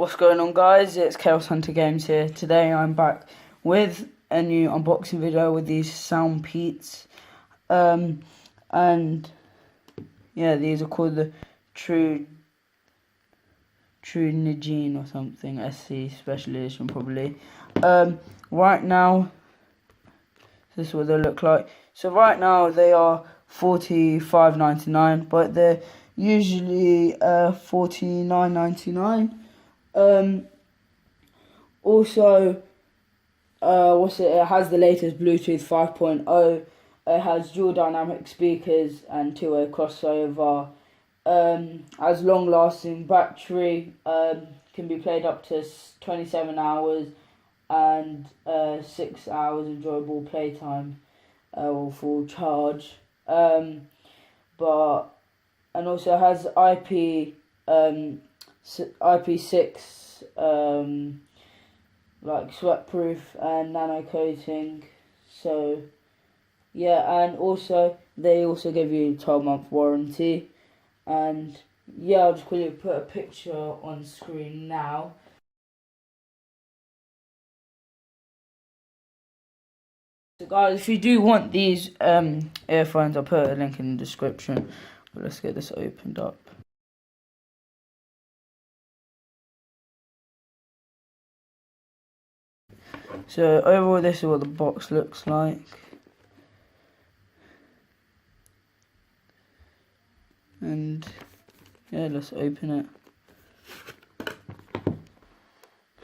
What's going on, guys? It's Chaos Hunter Games here. Today I'm back with a new unboxing video with these SoundPeats. And yeah, these are called the Truengine or something, SC Special Edition probably. Right now, this is what they look like. So right now they are $45.99, but they're usually $49.99. Also, it has the latest Bluetooth 5.0. It has dual dynamic speakers and two-way crossover. Has long-lasting battery. Can be played up to 27 hours and 6 hours enjoyable playtime or full charge. And also has IP6 like sweatproof and nano coating. So yeah, and also they also give you a 12-month warranty. And yeah, I'll just quickly put a picture on screen now. So guys, if you do want these earphones, I'll put a link in the description. But let's get this opened up. So overall, this is what the box looks like. And yeah, let's open it.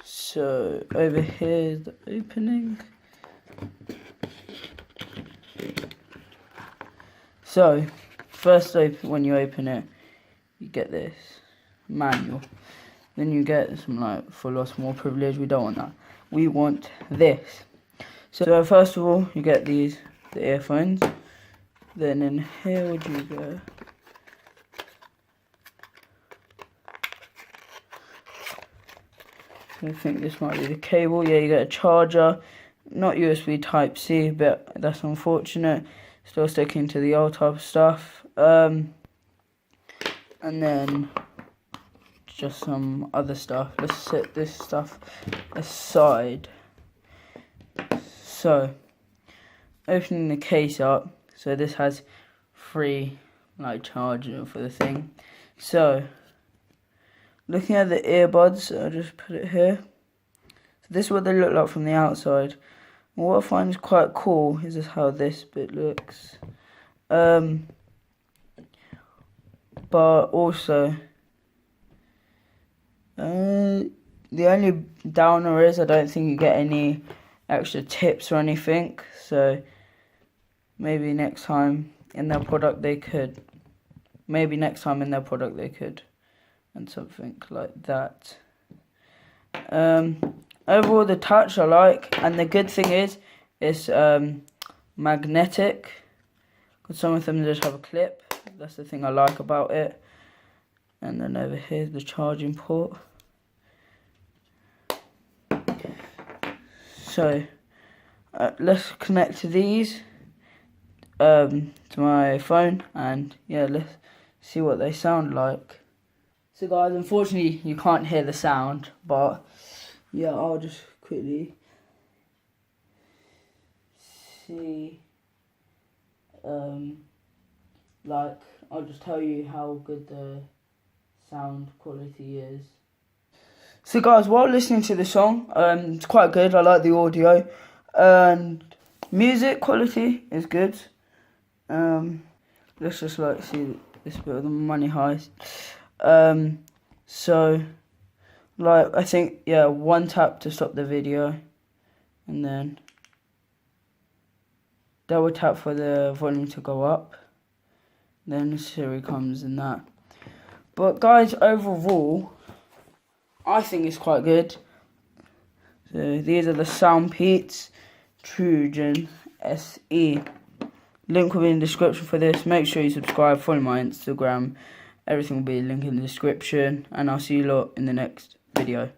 So over here is the opening. So first, when you open it, you get this manual. Then you get some like for lots more privilege. We don't want that. We want this. So first of all, you get the earphones. Then in here, would you go? I think this might be the cable. Yeah, you get a charger, not USB Type C, but that's unfortunate. Still sticking to the old type of stuff. And then just some other stuff. Let's set this stuff aside. So, opening the case up. So this has free like charger for the thing. So, looking at the earbuds, I'll just put it here. So this is what they look like from the outside. And what I find is quite cool is just how this bit looks. But also, the only downer is I don't think you get any extra tips or anything. So maybe next time in their product they could. And something like that. Overall, the touch I like, and the good thing is it's magnetic. Because some of them just have a clip. That's the thing I like about it. And then over here is the charging port. So let's connect to these to my phone, and yeah, let's see what they sound like. So guys, unfortunately you can't hear the sound, but yeah, I'll just quickly see, like, I'll just tell you how good the sound quality is. So guys, while listening to the song, it's quite good. I like the audio, and music quality is good. Let's just like see this bit of the money heist. So like, I think, yeah, one tap to stop the video, and then double tap for the volume to go up, then Siri comes in that. But guys, overall I think it's quite good. So these are the SoundPeats Truengine SE. Link will be in the description for this. Make sure you subscribe, follow my Instagram. Everything will be linked in the description, and I'll see you lot in the next video.